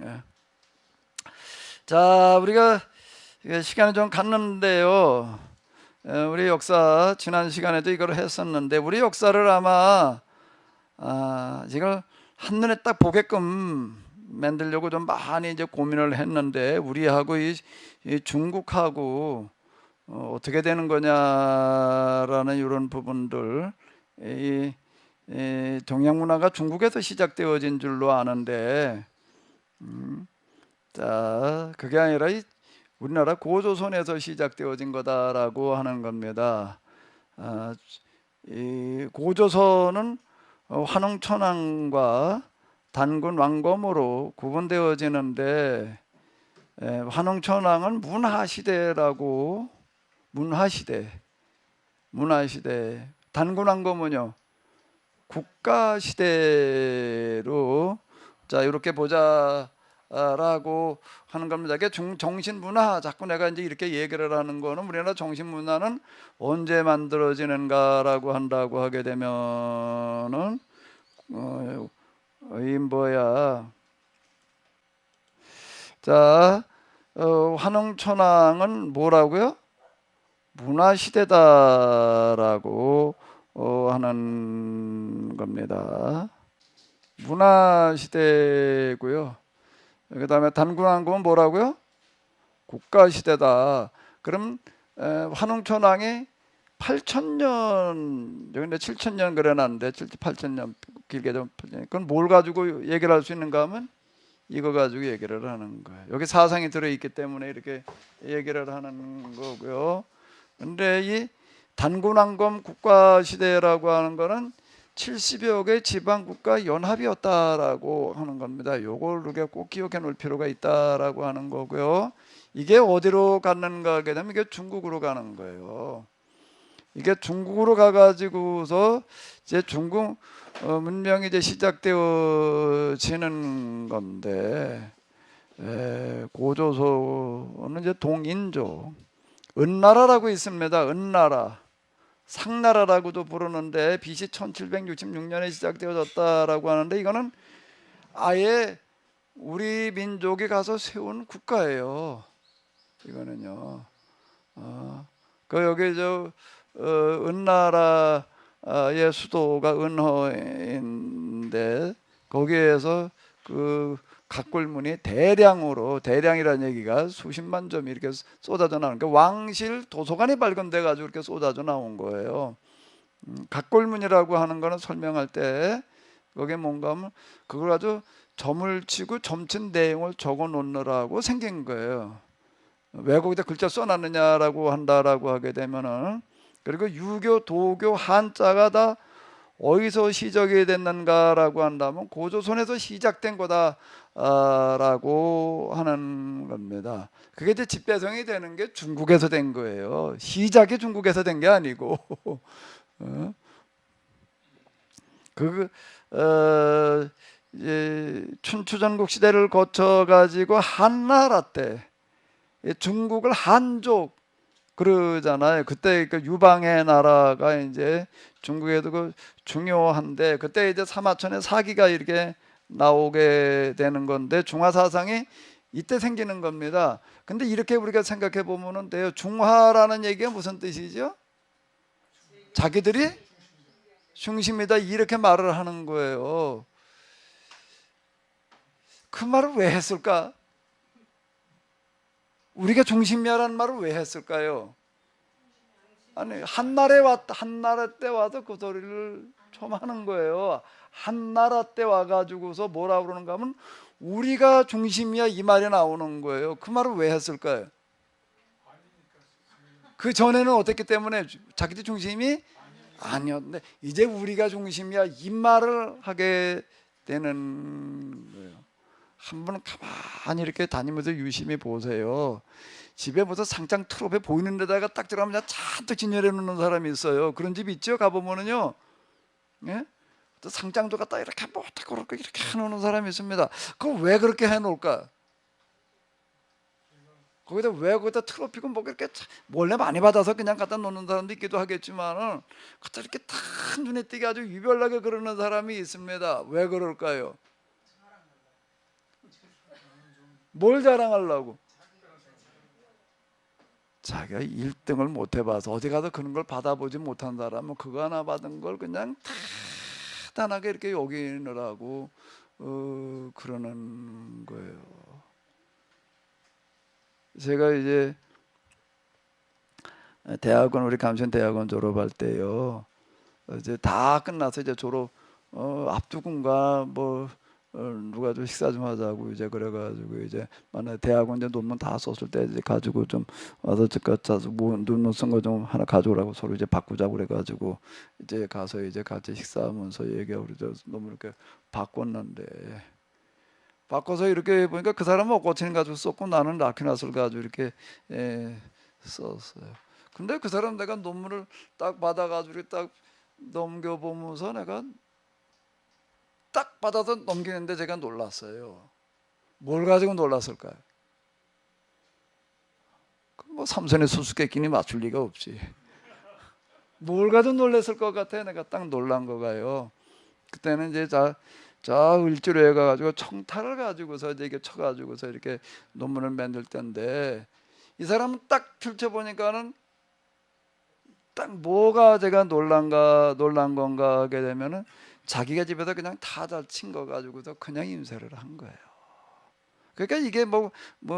예. 자, 우리가 시간을 좀 갔는데요. 우리 역사 지난 시간에도 이걸 했었는데 우리 역사를 아마 이걸 한눈에 딱 보게끔 만들려고 좀 많이 이제 고민을 했는데 우리하고 이 중국하고 어떻게 되는 거냐라는 이런 부분들, 이 동양 문화가 중국에서 시작되어진 줄로 아는데, 자, 그게 아니라 이 우리나라 고조선에서 시작되어진 거다라고 하는 겁니다. 이 고조선은 환웅천황과 단군 왕검으로 구분되어지는데, 환웅천황은 문화시대라고, 문화시대. 단군 왕검은요 국가시대로, 자, 이렇게 보자 라고 하는 겁니다. 이게 정신문화, 자꾸 내가 이제 이렇게 얘기를 하는 거는 우리나라 정신문화는 언제 만들어지는가라고 한다고 하게 되면은 이 뭐야, 자, 환웅천황은 뭐라고요? 문화시대다라고 하는 겁니다. 문화시대고요. 그 다음에 단군왕국은 뭐라고요? 국가시대다. 그럼 환웅천황이 8,000년, 여기 7,000년 그래놨는데 8,000년 길게 좀, 그건 뭘 가지고 얘기를 할 수 있는가 하면 이거 가지고 얘기를 하는 거예요. 여기 사상이 들어있기 때문에 이렇게 얘기를 하는 거고요. 근데 이 단군왕검 국가시대라고 하는 거는 70여 개 지방국가 연합이었다라고 하는 겁니다. 요걸 우리가 꼭 기억해 놓을 필요가 있다라고 하는 거고요. 이게 어디로 갔는가 하게 되면 이게 중국으로 가는 거예요. 이게 중국으로 가가지고서 이제 중국 문명이 이제 시작되어지는 건데, 고조선은 이제 동인조, 은나라라고 있습니다. 은나라, 상나라라고도 부르는데 BC 1766년에 시작되어졌다라고 하는데, 이거는 아예 우리 민족이 가서 세운 국가예요. 이거는요. 그 여기 은나라의 수도가 은허인데 거기에서 그 각골문이 대량이라는 얘기가 수십만 점 이렇게 쏟아져 나오는, 그러니까 왕실 도서관이 발견돼 가지고 이렇게 쏟아져 나온 거예요. 각골문이라고 하는 거는 설명할 때 그게 뭔가 하면 그걸 아주 점을 치고 점친 내용을 적어 놓느라고 생긴 거예요. 왜 거기다 글자 써놨느냐라고 한다라고 하게 되면은, 그리고 유교, 도교, 한자가 다 어디서 시작이 됐는가라고 한다면 고조선에서 시작된 거다라고 하는 겁니다. 그게 이제 집배성이 되는 게 중국에서 된 거예요. 시작이 중국에서 된 게 아니고 그 이제 춘추전국 시대를 거쳐 가지고 한나라 때 중국을 한족 그러잖아요. 그때 그 유방의 나라가 이제 중국에도 그 중요한데, 그때 이제 사마천의 사기가 이렇게 나오게 되는 건데 중화 사상이 이때 생기는 겁니다. 근데 이렇게 우리가 생각해 보면은 돼요. 중화라는 얘기가 무슨 뜻이죠? 자기들이 중심이다 이렇게 말을 하는 거예요. 그 말을 왜 했을까? 우리가 중심이야라는 말을 왜 했을까요? 아니, 한나라 때 와서 그 소리를 처음 하는 거예요. 한나라 때 와가지고서 뭐라 그러는가 하면 우리가 중심이야 이 말이 나오는 거예요. 그 말을 왜 했을까요? 그 전에는 어떻기 때문에 자기들 중심이 아니었는데 이제 우리가 중심이야 이 말을 하게 되는 거예요. 한번 가만히 이렇게 다니면서 유심히 보세요. 집에 무슨 상장 트롭에 보이는 데다가 딱 들어가면 잔뜩 진열해 놓는 사람이 있어요. 그런 집 있죠? 가보면은요. 예? 또 상장도 갖다 이렇게 못하고 이렇게 해놓는 사람이 있습니다. 그걸 왜 그렇게 해놓을까? 거기다 트로피고 뭐 이렇게 몰래 많이 받아서 그냥 갖다 놓는 사람도 있기도 하겠지만은 갖다 이렇게 딱 눈에 띄게 아주 유별나게 그러는 사람이 있습니다. 왜 그럴까요? 뭘 자랑하려고? 자기가 1등을 못 해봐서 어디 가서 그런 걸 받아보지 못한 사람은 그거 하나 받은 걸 그냥 단단하게 이렇게 여기느라고 그러는 거예요. 제가 이제 대학원, 우리 감천 대학원 졸업할 때요, 이제 다 끝나서 이제 졸업 앞두고인가 뭐 누가 좀 식사 좀 하자고 이제 그래가지고 이제 만약 대학원 이제 논문 다 썼을 때 이제 가지고 좀 와서 가서 뭐 논문 쓴 거 좀 하나 가져오라고 서로 이제 바꾸자고 그래가지고 이제 가서 이제 같이 식사하면서 얘기하고 그러죠. 논문 이렇게 바꿨는데 바꿔서 이렇게 보니까 그 사람은 옥고치는 가지고 썼고 나는 라퀴나스를 가지고 이렇게 썼어요. 근데 그 사람 내가 논문을 딱 받아가지고 딱 넘겨보면서 내가 딱 받아서 넘기는데 제가 놀랐어요. 뭘 가지고 놀랐을까요? 뭐 삼선의 수수께끼니 맞출 리가 없지. 뭘 가지고 놀랐을 것 같아. 내가 딱 놀란 거가요. 그때는 이제 저 을지로에 가가지고 청타를 가지고서 이렇게 쳐가지고서 이렇게 논문을 만들 때인데 이 사람은 딱 펼쳐보니까는 딱 뭐가 제가 놀란 건가 하게 되면은 자기가 집에서 그냥 다 잘 친 거 가지고서 그냥 인쇄를 한 거예요. 그러니까 이게 뭐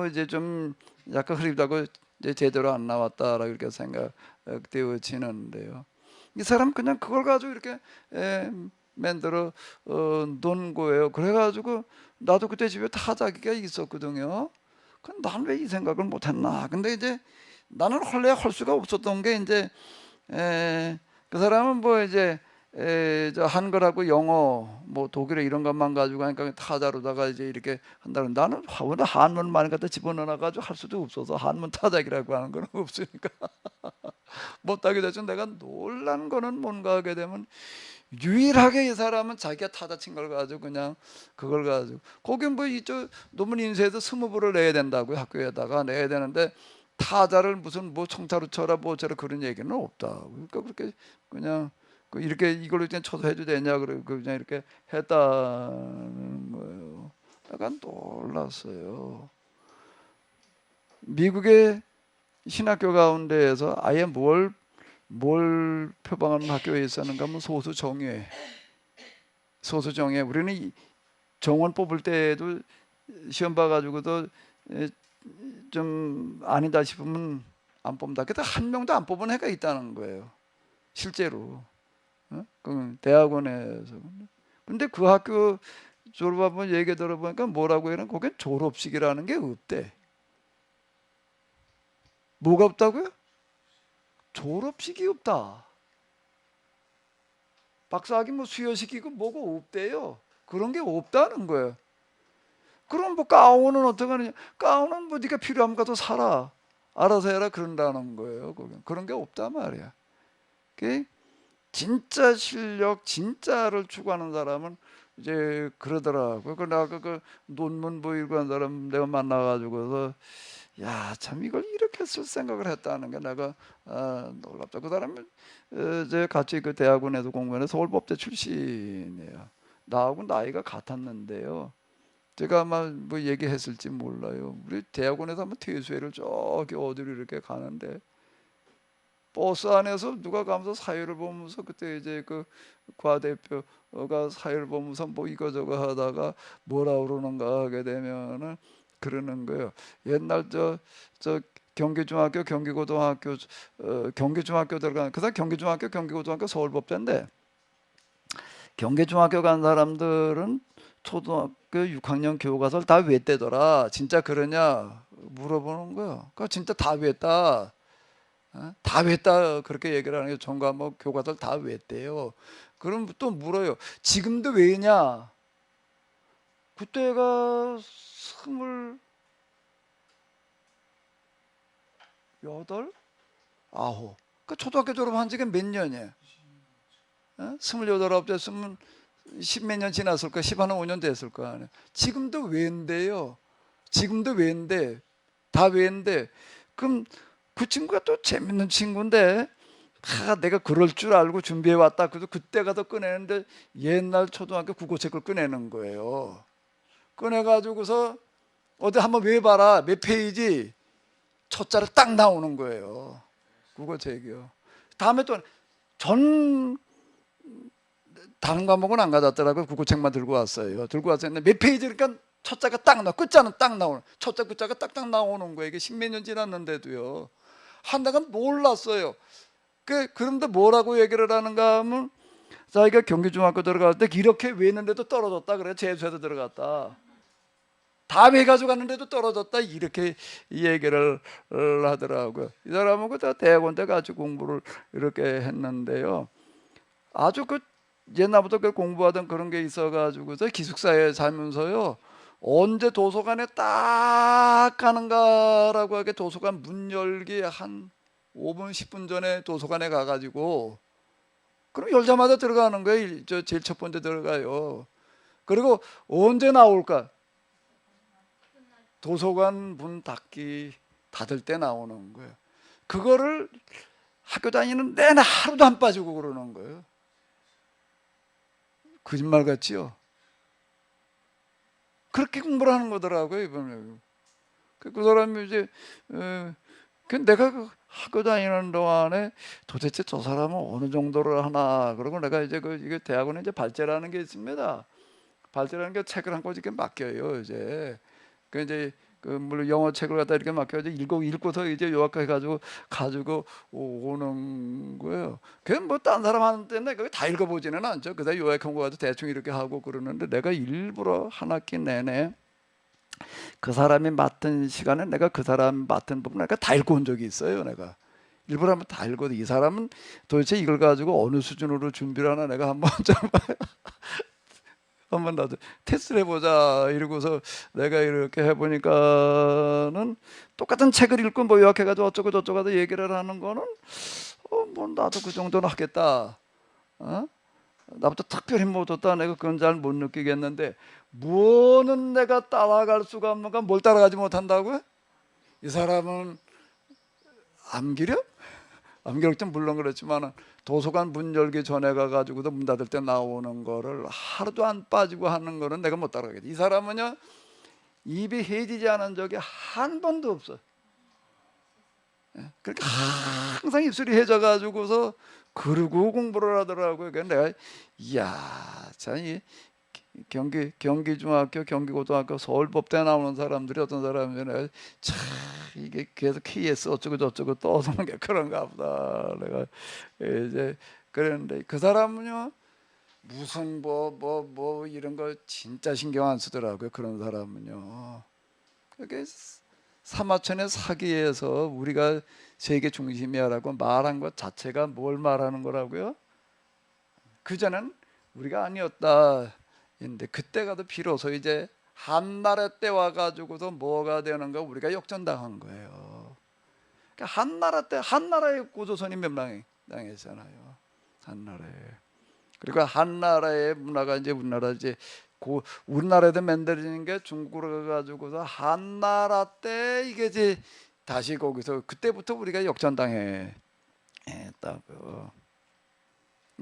이제 좀 약간 흐리다고 이제 제대로 안 나왔다라고 이렇게 생각되어지는데요. 이 사람 그냥 그걸 가지고 이렇게 만들어 놓은 거예요. 그래가지고 나도 그때 집에 타자기가 있었거든요. 난 왜 이 생각을 못했나? 근데 이제 나는 원래 할 수가 없었던 게 이제 그 사람은 뭐 이제 저 한글하고 영어 뭐 독일어 이런 것만 가지고 하니까 타자로다가 이제 이렇게 한다는 나는 한문만 갖다 집어넣어 가지고 할 수도 없어서 한문 타자기라고 하는 건 없으니까 못하게 됐죠. 내가 놀란 거는 뭔가 하게 되면 유일하게 이 사람은 자기가 타자 친 걸 가지고 그냥 그걸 가지고 거기 뭐 이쪽 논문 인쇄해서 20부를 내야 된다고요. 학교에다가 내야 되는데 타자를 무슨 뭐 청타로 쳐라 뭐 저라 그런 얘기는 없다. 그러니까 그렇게 그냥 이렇게 이걸로 그냥 쳐서 해도 되냐 그래 그냥 이렇게 했다는 거예요. 약간 놀랐어요. 미국의 신학교 가운데에서 아예 뭘 표방하는 학교에 있었는가 하면 소수정예. 우리는 정원 뽑을 때도 시험 봐가지고도 좀 아니다 싶으면 안 뽑는다. 그때 한 명도 안 뽑은 애가 있다는 거예요. 실제로. 그 대학원에서. 근데 그 학교 졸업하면 얘기 들어보니까 뭐라고 해요? 거긴 졸업식이라는 게 없대. 뭐가 없다고요? 졸업식이 없다. 박사학위 뭐 수여식이고 뭐고 없대요. 그런 게 없다는 거예요. 그럼 뭐 가온은 어떻게 하느냐? 가온은 뭐 네가 필요하면 가서 사라. 알아서 해라 그런다는 거예요. 그런 게 없단 말이야. 진짜 실력, 진짜를 추구하는 사람은 이제 그러더라고요. 내가 그 논문 보이고 한 사람 내가 만나가지고서 야, 참 이걸 이렇게 쓸 생각을 했다는 게 내가 놀랍다. 그 사람은 이제 같이 그 대학원에서 공부하는 서울법대 출신이에요. 나하고 나이가 같았는데요. 제가 아마 뭐 얘기했을지 몰라요. 우리 대학원에서 한번 퇴소회를 저기 어디로 이렇게 가는데 버스 안에서 누가 가면서 사회를 보면서 그때 이제 그 과대표가 사회를 보면서 뭐 이거저거 하다가 뭐라 그러는가 하게 되면은 그러는 거예요. 옛날 저 경기중학교, 경기고등학교, 경기중학교 들어가는 그다음 경기중학교, 경기고등학교 서울법대인데 경기중학교 간 사람들은 초등학교 6학년 교과서를 다 외대더라. 진짜 그러냐 물어보는 거예요. 그 진짜 다 외다. 다 외다 그렇게 얘기를 하는 게 전 과목 교과서를 다 외대요. 그럼 또 물어요. 지금도 왜냐? 그때가 28, 9. 그 초등학교 졸업한 지가 몇 년이에요? 28, 9 됐으면 10몇 년 지났을 거야. 10한 5년 됐을 거 아니에요. 지금도 왜인데요. 지금도 왜인데 다 왜인데 그럼 그 친구가 또 재밌는 친구인데 내가 그럴 줄 알고 준비해 왔다. 그래서 그때 가서 꺼내는데 옛날 초등학교 국어책을 꺼내는 거예요. 꺼내가지고서 어디 한번 외워봐라. 몇 페이지 초짜로 딱 나오는 거예요. 국어 제기요. 다음에 또 전 다른 과목은 안 가졌더라고요. 국어책만 들고 왔어요. 들고 왔었는데 몇 페이지 그러니까 초짜가 딱 나와. 끝자는 딱 나오는. 초짜 끝자가 딱딱 나오는 거예요. 이게 십몇 년 지났는데도요. 한다가 몰랐어요. 그런데 뭐라고 얘기를 하는가 하면 자기가 경기중학교 들어갈 때 이렇게 외는데도 떨어졌다 그래. 재수해서 들어갔다. 다 외가지고 갔는데도 떨어졌다 이렇게 얘기를 하더라고요. 이 사람은 그 대학원 때 같이 공부를 이렇게 했는데요. 아주 그 옛날부터 그 공부하던 그런 게 있어가지고서 기숙사에 살면서요. 언제 도서관에 딱 가는가라고 하게 도서관 문 열기 한 5분 10분 전에 도서관에 가가지고 그럼 열자마자 들어가는 거예요. 저 제일 첫 번째 들어가요. 그리고 언제 나올까? 도서관 문 닫을 때 나오는 거예요. 그거를 학교 다니는 내내 하루도 안 빠지고 그러는 거예요. 거짓말 같지요? 그렇게 공부를 하는 거더라고요, 이번에. 그 사람이 이제, 내가 그 학교 다니는 동안에 도대체 저 사람은 어느 정도를 하나. 그러고 내가 이제 이게 대학원에 이제 발제라는 게 있습니다. 발제라는 게 책을 한 권 이렇게 맡겨요, 이제. 이제 물론 영어 책을 갖다 이렇게 맡겨서 읽고서 이제 요약해가지고 가지고 오는 거예요. 그냥 뭐 딴 사람 하는 때는 그게 다 읽어보지는 않죠. 그다 요약한 거 가지고 대충 이렇게 하고 그러는데 내가 일부러 한 학기 내내 그 사람이 맡은 시간에 내가 그 사람 맡은 부분 내가 다 읽고 온 적이 있어요. 내가 일부러 한번 다 읽고 이 사람은 도대체 이걸 가지고 어느 수준으로 준비를 하나 내가 한번 좀 한번 나도 테스트를 해보자 이러고서 내가 이렇게 해보니까는 똑같은 책을 읽고 뭐 요약해가지고 어쩌고 저쩌고 하다 얘기를 하는 거는 뭐 나도 그 정도는 하겠다. 나부터 특별히 못했다. 내가 그건 잘 못 느끼겠는데 뭐는 내가 따라갈 수가 없는가? 뭘 따라가지 못한다고요? 이 사람은 암기력? 암기력 좀 물론 그렇지만 도서관 문 열기 전에 가가지고도 문 닫을 때 나오는 거를 하루도 안 빠지고 하는 거는 내가 못 따라가겠다. 이 사람은요 입이 해지지 않은 적이 한 번도 없어. 그러니까 항상 입술이 해져가지고서 그러고 공부를 하더라고요. 그래서 내가 이야 참 경기중학교, 경기고등학교, 서울법대 나오는 사람들이 어떤 사람이면 참 이게 계속 KS 어쩌고 저쩌고 떠드는 게 그런가 보다. 내가 이제 그랬는데 그 사람은요 무슨 뭐 이런 거 진짜 신경 안 쓰더라고요. 그런 사람은요. 그게 사마천의 사기에서 우리가 세계 중심이야라고 말한 것 자체가 뭘 말하는 거라고요? 그전엔 우리가 아니었다. 인데 그때가 더 비로소 이제 한나라 때 와가지고서 뭐가 되는가 우리가 역전당한 거예요. 그러니까 한나라 때 한나라의 고조선이 멸망당했잖아요. 한나라에. 그리고 한나라의 문화가 이제 우리나라 이제 우리나라에도 만들어지는 게 중국으로 가가지고서 한나라 때 이게 이제 다시 거기서 그때부터 우리가 역전당했다고.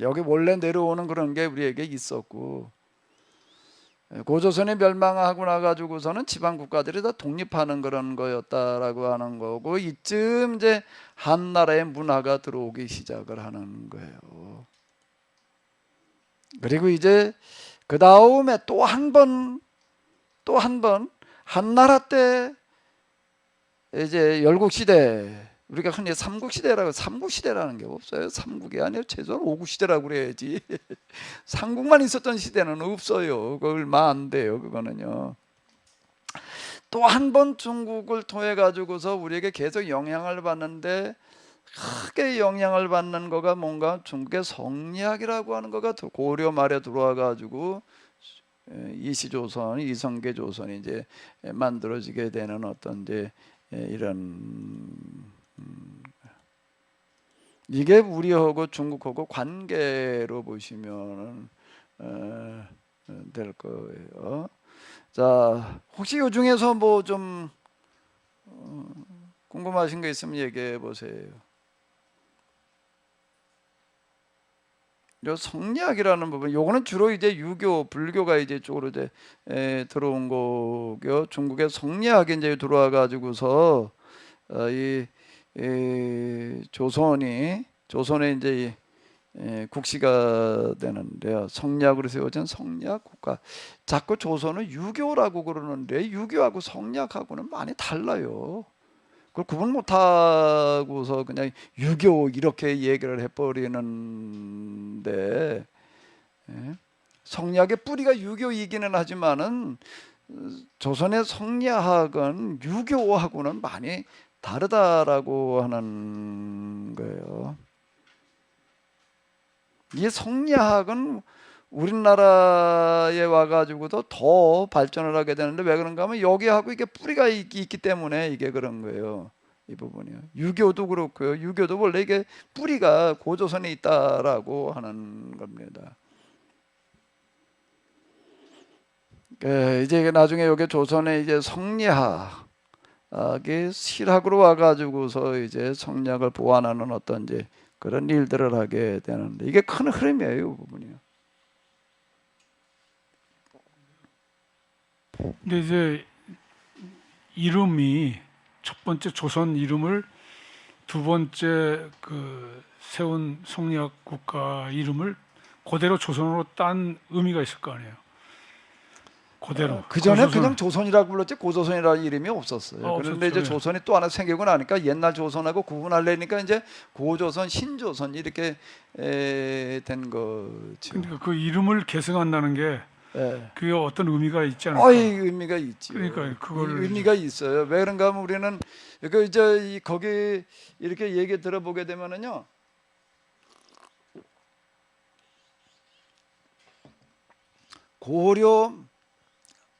여기 원래 내려오는 그런 게 우리에게 있었고 고조선이 멸망하고 나가지고서는 지방 국가들이 다 독립하는 그런 거였다라고 하는 거고 이쯤 이제 한나라의 문화가 들어오기 시작을 하는 거예요. 그리고 이제 그 다음에 또 한 번 한나라 때 이제 열국시대 우리가 흔히 삼국시대라는 게 없어요. 삼국이 아니라 최소한 오국시대라고 그래야지. 삼국만 있었던 시대는 없어요. 그 얼마 안 돼요. 그거는요. 또 한 번 중국을 통해 가지고서 우리에게 계속 영향을 받는데 크게 영향을 받는 거가 뭔가 중국의 성리학이라고 하는 거가 고려 말에 들어와 가지고 이시조선, 이성계조선이 이제 만들어지게 되는 어떤 이제 이런 이게 우리하고 중국하고 관계로 보시면 될 거예요. 자, 혹시 이 중에서 뭐 좀 궁금하신 거 있으면 얘기해 보세요. 요 성리학이라는 부분, 요거는 주로 이제 유교, 불교가 이제 쪽으로 이제 들어온 거고요. 중국의 성리학이 이제 들어와 가지고서 조선에 이제 국시가 되는데요. 성리학으로 세워진 성리학 국가. 자꾸 조선은 유교라고 그러는데 유교하고 성리학하고는 많이 달라요. 그걸 구분 못하고서 그냥 유교 이렇게 얘기를 해버리는데, 성리학의 뿌리가 유교이기는 하지만은 조선의 성리학은 유교하고는 많이 다르다라고 하는 거예요. 이 성리학은 우리나라에 와가지고도 더 발전을 하게 되는데 왜 그런가 하면 여기하고 이게 뿌리가 있기 때문에 이게 그런 거예요. 이 부분이요. 유교도 그렇고요. 유교도 원래 이게 뿌리가 고조선에 있다라고 하는 겁니다. 이제 나중에 여기 조선에 이제 성리학이 실학으로 와가지고서 이제 성리학을 보완하는 어떤 이제 그런 일들을 하게 되는데 이게 큰 흐름이에요, 이 부분이요. 근데 이제 이름이 첫 번째 조선 이름을 두 번째 그 세운 성리학 국가 이름을 그대로 조선으로 딴 의미가 있을 거 아니에요. 그대로. 그 전에 고조선. 그냥 조선이라고 불렀지 고조선이라는 이름이 없었어요. 그런데 이제 없었죠. 예. 조선이 또 하나 생기고 나니까 옛날 조선하고 구분하려니까 이제 고조선, 신조선 이렇게 된 거죠. 그러니까 그 이름을 계승한다는 게 예. 그게 어떤 의미가 있지 않을까? 아이, 의미가 있지요. 그러니까 그걸 의미가 있어요. 왜 그런가 하면 우리는 그 이제 거기 이렇게 얘기 들어보게 되면은요. 고려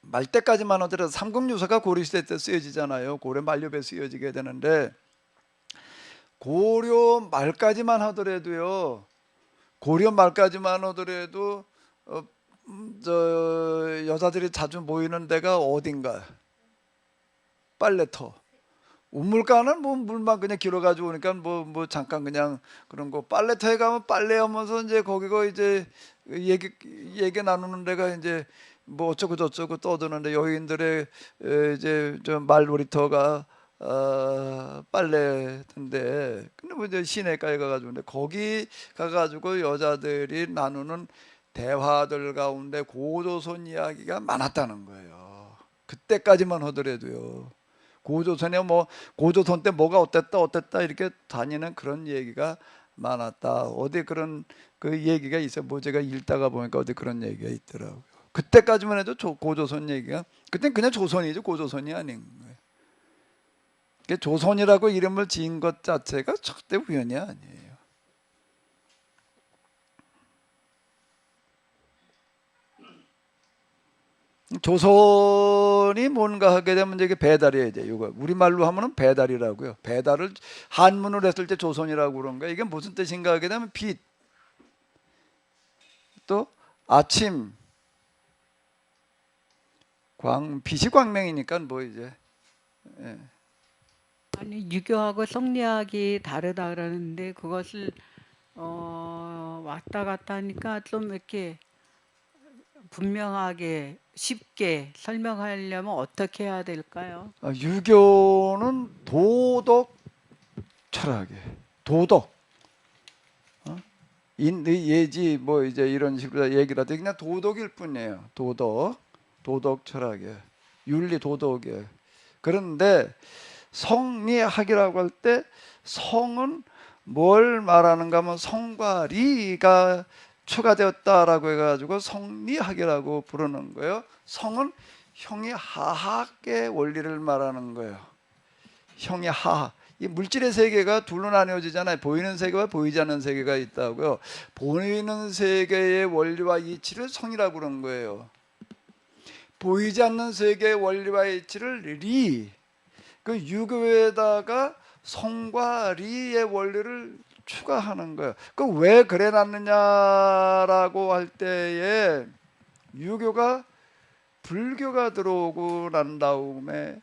말 때까지만 하더라도 삼국유사가 고려시대 때 쓰여지잖아요. 고려 말엽에 쓰여지게 되는데 고려 말까지만 하더라도요. 고려 말까지만 하더라도 여자들이 자주 모이는 데가 어딘가? 빨래터. 우물가는 뭐 물만 그냥 길어가지고 오니까 뭐 잠깐 그냥 그런 거. 빨래터에 가면 빨래하면서 이제 거기가 이제 얘기 나누는 데가 이제 뭐 어쩌고 저쩌고 떠드는데 여인들의 이제 좀 말놀이터가 빨래인데 근데 뭐 이제 시내가에 가가지고 근데 거기 가가지고 여자들이 나누는 대화들 가운데 고조선 이야기가 많았다는 거예요. 그때까지만 하더라도요. 고조선에 뭐 고조선 때 뭐가 어땠다 이렇게 다니는 그런 얘기가 많았다. 어디 그런 그 얘기가 있어요. 뭐 제가 읽다가 보니까 어디 그런 얘기가 있더라고요. 그때까지만 해도 고조선 얘기가 그땐 그냥 조선이죠. 고조선이 아닌 거예요. 조선이라고 이름을 지은 것 자체가 절대 우연이 아니에요. 조선이 뭔가 하게 되면 이게 배달이에요. 이제 이거 우리말로 하면은 배달이라고요. 배달을 한문으로 했을 때 조선이라고 그런 거예요. 이게 무슨 뜻인가 하게 되면 빛, 또 아침, 빛이 광명이니까 뭐 이제 예. 아니 유교하고 성리학이 다르다 그러는데 그것을 왔다 갔다 하니까 좀 이렇게 분명하게 쉽게 설명하려면 어떻게 해야 될까요? 유교는 도덕 철학이에요. 도덕, 예지 뭐 이제 이런 식으로 얘기를 하되 그냥 도덕일 뿐이에요. 도덕 철학이에요. 윤리 도덕이에요. 그런데 성리학이라고 할 때 성은 뭘 말하는가 하면 성과 리가 추가되었다라고 해가지고 성리학이라고 부르는 거예요. 성은 형이 하학의 원리를 말하는 거예요. 형이 하학. 이 물질의 세계가 둘로 나뉘어지잖아요. 보이는 세계와 보이지 않는 세계가 있다고요. 보이는 세계의 원리와 이치를 성이라고 그러는 거예요. 보이지 않는 세계의 원리와 이치를 리. 그 유교에다가 성과 리의 원리를 추가하는 거예요. 그 왜 그래 놨느냐라고 할 때에 유교가 불교가 들어오고 난 다음에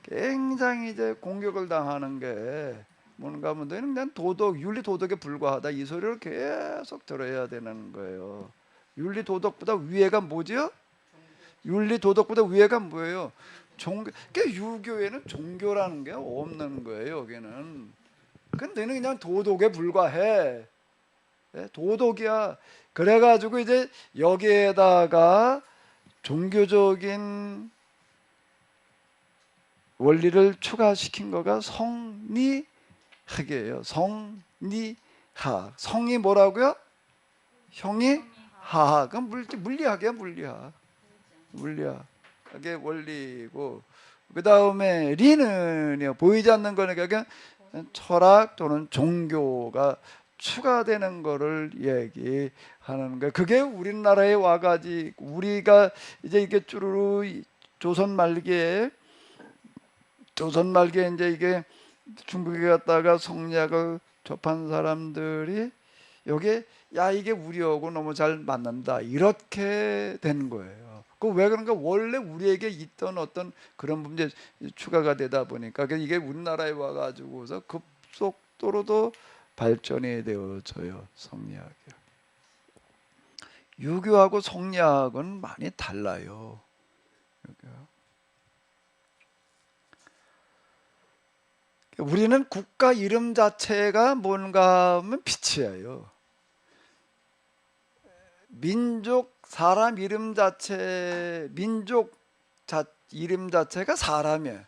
굉장히 이제 공격을 당하는 게 뭔가 하면 너희는 그냥 도덕, 윤리 도덕에 불과하다 이 소리를 계속 들어야 되는 거예요. 윤리 도덕보다 위에가 뭐죠? 윤리 도덕보다 위에가 뭐예요? 종교. 그러니까 유교에는 종교라는 게 없는 거예요. 여기는. 근데 너희는 그냥 도덕에 불과해. 예, 도덕이야. 그래가지고 이제 여기에다가 종교적인 원리를 추가시킨 거가 성리학이에요. 성리학. 성이 뭐라고요? 형이 하하. 그럼 물리학이야, 물리학. 물리학의 원리고, 그 다음에 리는요, 보이지 않는 거니까 그냥 철학 또는 종교가 추가되는 거를 얘기하는 거예요. 그게 우리나라에 와가지고 우리가 이제 이게 쭈루루 조선 말기에 이제 이게 중국에 갔다가 성리학을 접한 사람들이 여기에 야 이게 우리하고 너무 잘 맞는다 이렇게 된 거예요. 그 왜 그런가? 원래 우리에게 있던 어떤 그런 문제 추가가 되다 보니까 이게 우리나라에 와가지고서 급속도로도 발전이 되어져요. 성리학이. 유교하고 성리학은 많이 달라요. 우리는 국가 이름 자체가 뭔가 하면 빛이에요. 민족 사람 이름 자체, 이름 자체가 사람이에요.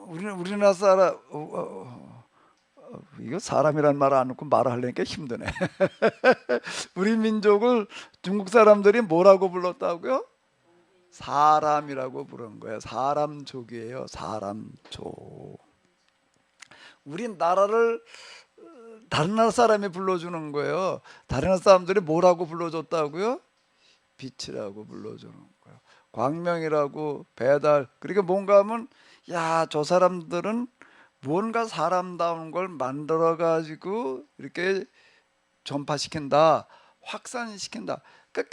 우리나라 사람 이거 사람이란 말 안 놓고 말하려니까 힘드네. 우리 민족을 중국 사람들이 뭐라고 불렀다고요? 사람이라고 부른 거예요. 사람족이에요. 사람족. 우리 나라를 다른 나라 사람이 불러주는 거예요. 다른 나라 사람들이 뭐라고 불러줬다고요? 빛이라고 불러주는 거예요. 광명이라고 배달. 그러니까 뭔가 하면 야, 저 사람들은 뭔가 사람다운 걸 만들어 가지고 이렇게 전파시킨다, 확산시킨다. 그러니까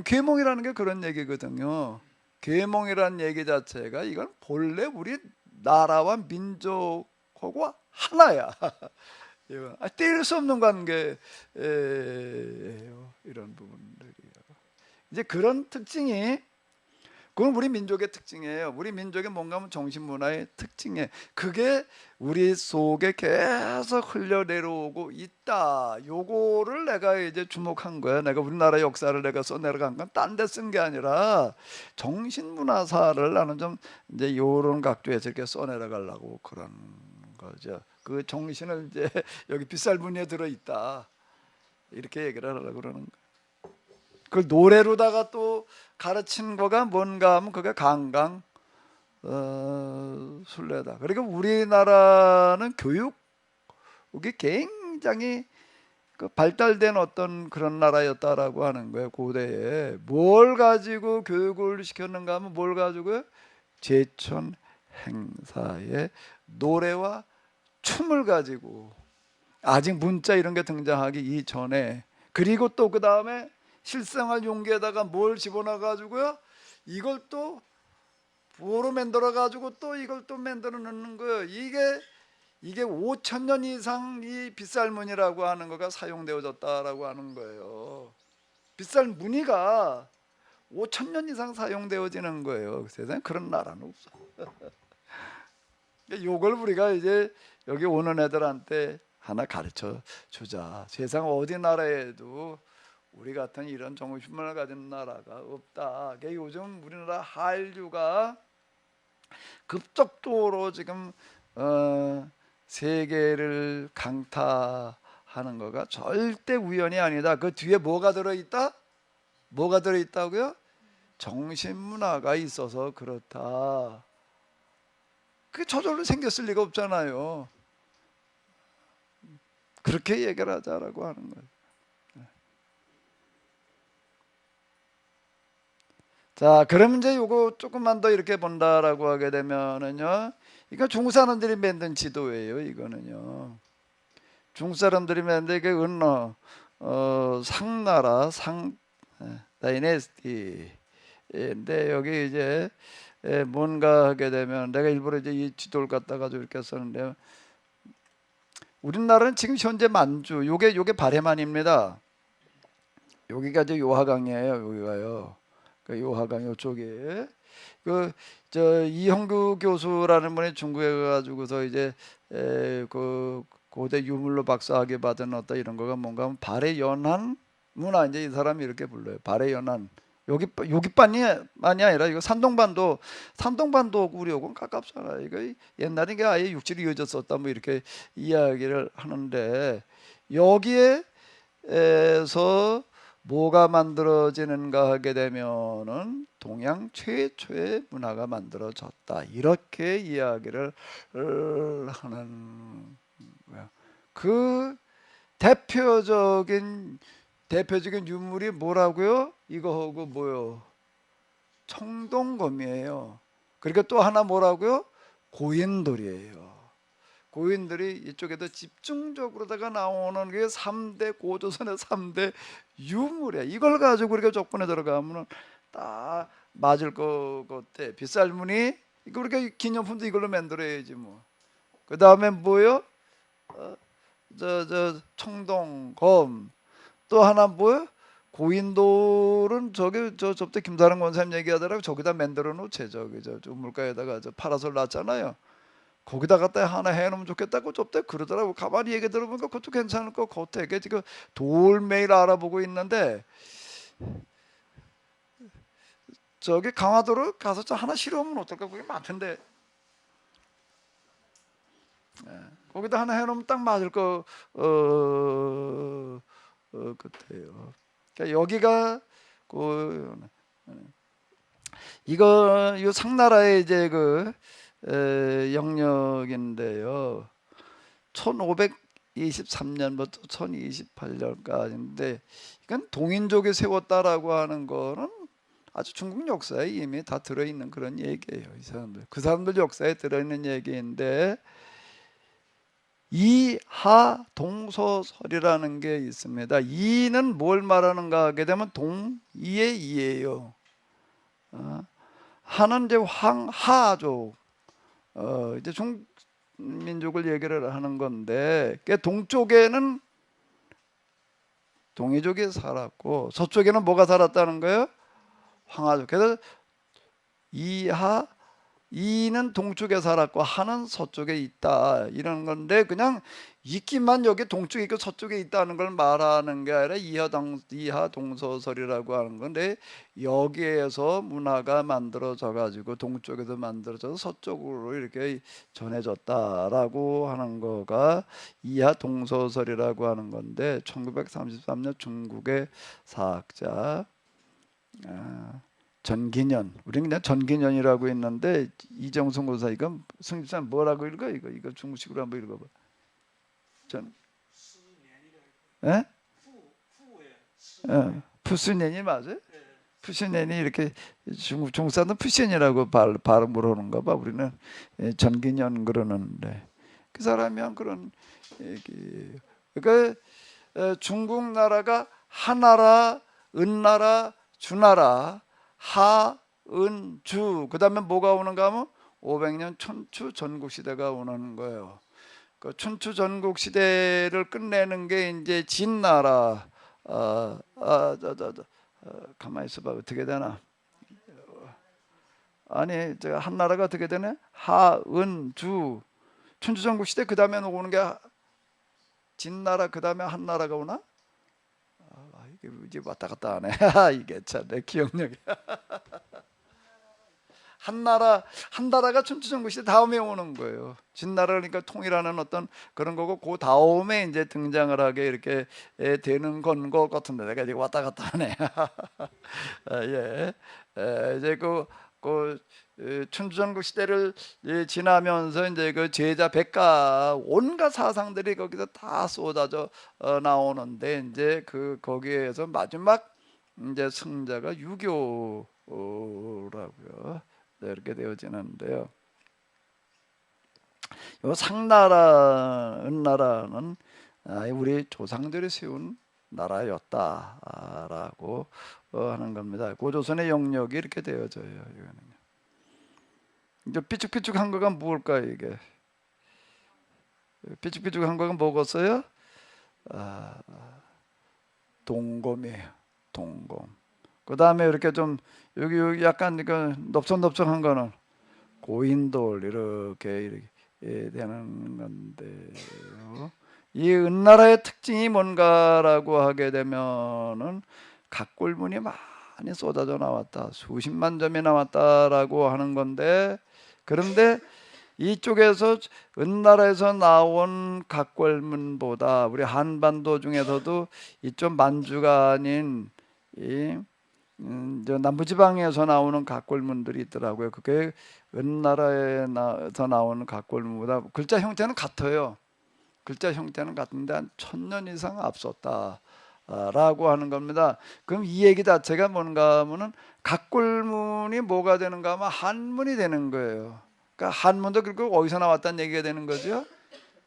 계몽이라는 게 그런 얘기거든요. 계몽이라는 얘기 자체가 이건 본래 우리 나라와 민족하고 하나야. 뗄 수 없는 관계예요. 이런 부분들이요. 이제 그런 특징이 그건 우리 민족의 특징이에요. 우리 민족의 뭔가 하면 정신문화의 특징이에요. 그게 우리 속에 계속 흘려 내려오고 있다. 요거를 내가 이제 주목한 거야. 내가 우리나라 역사를 내가 써내려간 건 딴 데 쓴 게 아니라 정신문화사를 나는 좀 이제 요런 각도에서 이렇게 써내려가려고 그런 거죠. 그 정신을 이제 여기 빗살무늬에 들어 있다. 이렇게 얘기를 하려고 그러는 거예요. 그걸 노래로다가 또 가르친 거가 뭔가 하면 그게 강강 순례다. 그러니까 우리나라는 교육이 굉장히 그 발달된 어떤 그런 나라였다라고 하는 거예요. 고대에 뭘 가지고 교육을 시켰는가 하면 뭘 가지고요? 제천 행사의 노래와 춤을 가지고 아직 문자 이런 게 등장하기 이전에 그리고 또 그 다음에 실생활 용기에다가 뭘 집어넣어 가지고요 이걸 또 부호로 만들어 가지고 또 이걸 또 만들어 넣는 거예요. 이게 5,000년 이상 이 빗살무늬라고 하는 거가 사용되어졌다라고 하는 거예요. 빗살무늬가 5,000년 이상 사용되어지는 거예요. 세상에 그런 나라는 없어. 요걸 우리가 이제 여기 오는 애들한테 하나 가르쳐 주자. 세상 어디 나라에도 우리 같은 이런 정신문화를 가진 나라가 없다. 요즘 우리나라 한류가 급속도로 지금 세계를 강타하는 거가 절대 우연이 아니다. 그 뒤에 뭐가 들어있다? 뭐가 들어있다고요? 정신문화가 있어서 그렇다. 그게 저절로 생겼을 리가 없잖아요. 그렇게 얘기를 하자라고 하는 거예요. 자, 그럼 이제 요거 조금만 더 이렇게 본다라고 하게 되면은요, 이거 중국 사람들이 만든 지도예요. 이거는요, 중국 사람들이 만든 게 상나라 다이내스티인데 여기 이제 뭔가 하게 되면 내가 일부러 이제 이 지도를 갖다가 이렇게 썼는데 우리나라는 지금 현재 만주 요게 발해만입니다. 여기가 이제 요하강이에요. 여기가요. 그 요하강 요쪽에 그 저 이형규 교수라는 분이 중국에 가가지고서 이제 그 고대 유물로 박사학위 받은 어떤 이런 거가 뭔가 하면 발해연한 문화 이제 이 사람이 이렇게 불러요. 발해연한 여기반이 아니라 이거 산동반도 우리하고는 가깝잖아. 이거 옛날에 이게 아예 육지로 이어졌었다 뭐 이렇게 이야기를 하는데 여기에서 뭐가 만들어지는가 하게 되면은 동양 최초의 문화가 만들어졌다 이렇게 이야기를 하는 거야. 그 대표적인 유물이 뭐라고요? 이거하고 뭐요? 청동검이에요. 그리고 또 하나 뭐라고요? 고인돌이에요. 고인들이 이쪽에도 집중적으로다가 나오는 게 3대 고조선의 3대 유물이야. 이걸 가지고 우리가 조건에 들어가면 딱 맞을 것 같아. 빗살무늬 이거 우리가 기념품도 이걸로 만들어야지 뭐. 그 다음에 뭐요? 저 청동검. 또 하나 뭐요? 고인돌은 저기 저때 김사랑 권사님 얘기하더라고. 저기다 만들어 놓지. 저기 저 물가에다가 저 파라솔 놨잖아요. 거기다 갖다 하나 해놓으면 좋겠다고 저때 그러더라고. 가만히 얘기 들어보니까 그것도 괜찮을 것 같아. 이게 지금 돌 매일 알아보고 있는데 저기 강화도로 가서 저 하나 실어오면 어떨까? 그게 많던데. 거기다 하나 해놓으면 딱 맞을 것 같아요. 그러니까 여기가 이거 이 상나라의 이제 그 영역인데요. 1523년부터 1028년까지인데 이건 동인족이 세웠다라고 하는 거는 아주 중국 역사에 이미 다 들어있는 그런 얘기예요. 이 사람들 그 사람들 역사에 들어있는 얘기인데 이하동서설이라는 게 있습니다. 이는 뭘 말하는가 하게 되면 동이의 이예요. 하는 이제 황하족 이제 중민족을 얘기를 하는 건데 동쪽에는 동이족이 살았고 서쪽에는 뭐가 살았다는 거예요? 황하족. 그래서 이는 동쪽에 살았고 하는 서쪽에 있다 이런 건데 그냥 있기만 여기 동쪽에 있고 서쪽에 있다는 걸 말하는 게 아니라 이하동서설이라고 하는 건데 여기에서 문화가 만들어져 가지고 동쪽에서 만들어져서 서쪽으로 이렇게 전해졌다라고 하는 거가 이하동서설이라고 하는 건데 1933년 중국의 사학자 전기년, 우리는 그냥 전기년이라고 했는데 이정성 고사 이건 승집사님 뭐라고 읽어? 이거 중국식으로 한번 읽어봐. 예? 푸스년이 맞아요? 푸시년이 이렇게 중국 사람은 푸시년이라고 발음을 하는가 봐. 우리는 전기년 그러는데 그 사람이 한 그런 얘기. 그러니까 중국 나라가 하나라, 은나라, 주나라, 하은주 그 다음에 뭐가 오는가 하면 500년 춘추 전국시대가 오는 거예요. 그 춘추 전국시대를 끝내는 게 이제 진나라. 가만히 있어봐. 어떻게 되나? 아니 저 한나라가 어떻게 되네? 하은주 춘추 전국시대 그 다음에 오는 게 진나라 그 다음에 한나라가 오나? 이게 이제 왔다 갔다 하네. 이게 참 내 기억력이. 한나라가 춘추전국시대 다음에 오는 거예요. 진나라 그러니까 통일하는 어떤 그런 거고 그 다음에 이제 등장을 하게 이렇게 되는 건 것 같은데 내가 이제 왔다 갔다 하네. 예, 이제 그 춘추전국 시대를 지나면서 이제 그 제자 백가 온갖 사상들이 거기서 다 쏟아져 나오는데 이제 거기에서 마지막 이제 승자가 유교라고요. 네, 이렇게 되어지는데요. 요 상나라, 은나라는 우리 조상들이 세운 나라였다라고 하는 겁니다. 고조선의 영역이 이렇게 되어져요. 이거는요. 이제 삐죽삐죽한 거가 뭘까 이게? 삐죽삐죽한 거가 뭐겠어요? 아, 동검이에요. 동검. 그 다음에 이렇게 좀 여기 약간 그 넓적넓적한 거는 고인돌 이렇게 되는 건데요. 이 은나라의 특징이 뭔가라고 하게 되면은 각골문이 많이 쏟아져 나왔다. 수십만 점이 나왔다라고 하는 건데, 그런데 이쪽에서 은나라에서 나온 각골문보다 우리 한반도 중에서도 이쪽 만주가 아닌 저 남부지방에서 나오는 각골문들이 있더라고요. 그게 은나라에서 나오는 각골문보다 글자 형태는 같아요. 글자 형태는 같은데 한 1000년 이상 앞섰다라고 하는 겁니다. 그럼 이 얘기 자체가 뭔가 하면은 각골문이 뭐가 되는가 하면 한문이 되는 거예요. 그러니까 한문도 결국 어디서 나왔다는 얘기가 되는 거죠.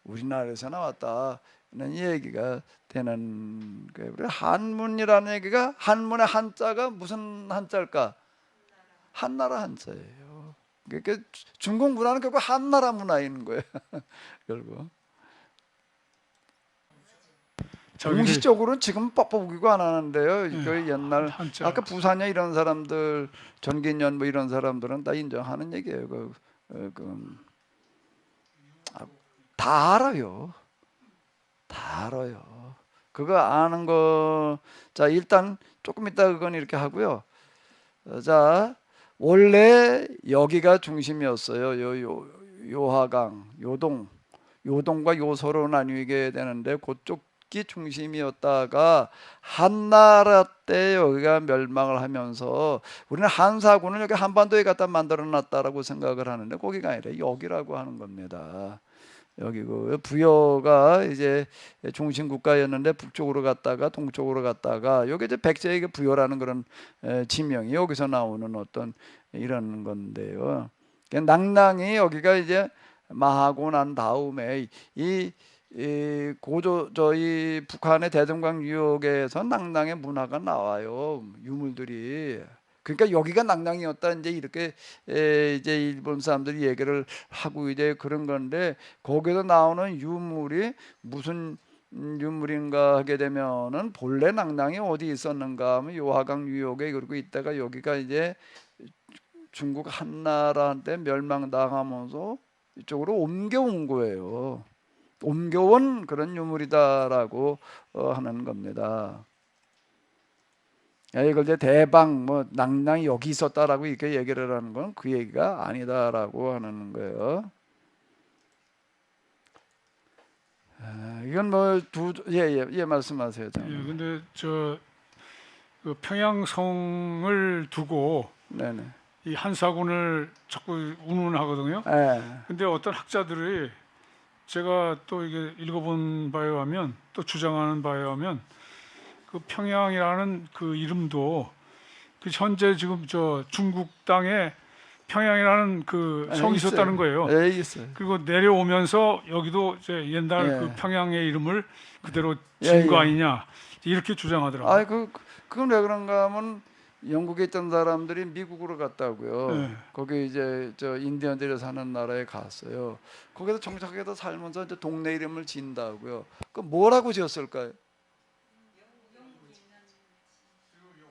우리나라에서 나왔다는 얘기가 되는 거예요. 한문이라는 얘기가, 한문의 한자가 무슨 한자일까? 한나라 한자예요. 그러니까 중국 문화는 결국 한나라 문화인 거예요. 결국 공식적으로는 지금 뻑뻑이고 안 하는데요. 그 옛날 한자. 아까 부산이나 이런 사람들, 전기년 뭐 이런 사람들은 다 인정하는 얘기예요. 다 알아요. 다 알아요. 그거 아는 거. 자, 일단 조금 이따 그건 이렇게 하고요. 자, 원래 여기가 중심이었어요. 요하강, 요동과 요소로 나뉘게 되는데 그쪽이 중심이었다가 한나라 때 여기가 멸망을 하면서 우리는 한사군을 여기 한반도에 갖다 만들어 놨다라고 생각을 하는데 거기가 아니라 여기라고 하는 겁니다. 여기고 부여가 이제 중심 국가였는데 북쪽으로 갔다가 동쪽으로 갔다가 여기 이제 백제에게 부여라는 그런 지명이 여기서 나오는 어떤 이런 건데요. 낭낭이 여기가 이제 마하고 난 다음에 이 고조 저희 북한의 대동강 유역에서 낭낭의 문화가 나와요. 유물들이. 그러니까 여기가 낭낭이었다 이제 이렇게 이제 일본 사람들이 얘기를 하고 이제 그런 건데 거기서 나오는 유물이 무슨 유물인가 하게 되면은 본래 낭낭이 어디 있었는가 하면 요하강 유역에 그리고 있다가 여기가 이제 중국 한나라한테 멸망당하면서 이쪽으로 옮겨온 거예요. 옮겨온 그런 유물이다라고 하는 겁니다. 이걸 이제 대방 뭐 낭낭이 여기 있었다라고 이렇게 얘기를 하는 건 그 얘기가 아니다라고 하는 거예요. 이건 뭐 예 말씀하세요. 예, 근데 그 평양성을 두고 네네. 이 한사군을 자꾸 운운하거든요. 예. 근데 어떤 학자들이 제가 또 이게 읽어본 바에 의하면 또 주장하는 바에 의하면 그 평양이라는 그 이름도 그 현재 지금 저 중국 땅에 평양이라는 그 성이 있었다는 거예요. 예, 있어요. 그리고 내려오면서 여기도 이제 옛날 예. 그 평양의 이름을 그대로 지은 거 아니냐 이렇게 주장하더라고요. 아, 그건 왜 그런가 하면 영국에 있던 사람들이 미국으로 갔다고요. 네. 거기 이제 저 인디언들이 사는 나라에 갔어요. 거기서 정착해서 살면서 이제 동네 이름을 지은다고요. 그 뭐라고 지었을까요?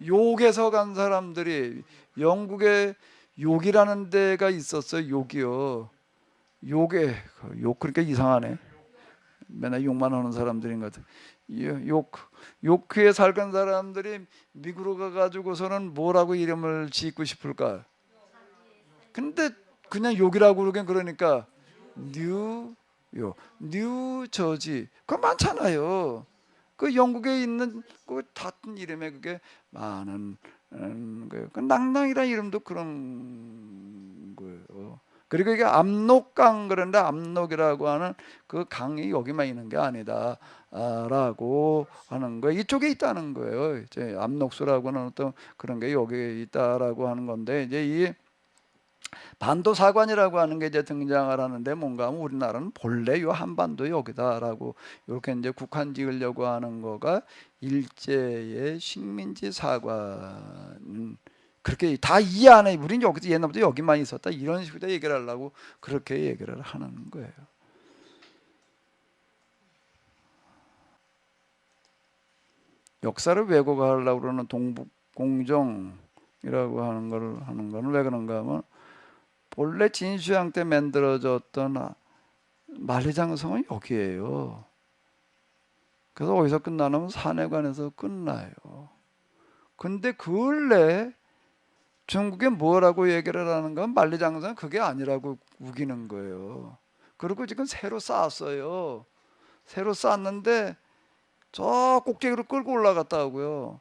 욕에서 간 사람들이 영국에 욕이라는 데가 있었어요. 욕이요. 욕 그러니까 이상하네. 맨날 욕만 하는 사람들인 것 같아. 욕크에 살던 사람들이 미국으로 가가지고서는 뭐라고 이름을 짓고 싶을까? 근데 그냥 욕이라고 그러긴 그러니까 뉴저지 그거 많잖아요. 그 영국에 있는 그 같은 이름에 그게 많은 거예요. 그 낭낭이라는 이름도 그런 거예요. 그리고 이게 압록강 그런데 압록이라고 하는 그 강이 여기만 있는 게 아니다라고 하는 거예요. 이쪽에 있다는 거예요. 이제 압록수라고 하는 어떤 그런 게 여기에 있다라고 하는 건데 이제 이 반도사관이라고 하는 게 이제 등장을 하는데 뭔가 하면 우리나라는 본래 요 한반도 여기다라고 이렇게 이제 국한 지으려고 하는 거가 일제의 식민지 사관 그렇게 다 이해 안 해. 우린 여기서 옛날부터 여기만 있었다. 이런 식으로 얘기를 하려고 그렇게 얘기를 하는 거예요. 역사를 왜곡하려고 그러는 동북공정이라고 하는 거는 왜 그런가 하면 본래 진수양 때 만들어졌던 만리장성은 여기에요. 그래서 어디서 끝나냐면 산해관에서 끝나요. 근데 근래 중국에 뭐라고 얘기를 하는가 하면 만리장성은 그게 아니라고 우기는 거예요. 그리고 지금 새로 쌓았어요. 새로 쌓았는데 저 꼭대기로 끌고 올라갔다고요.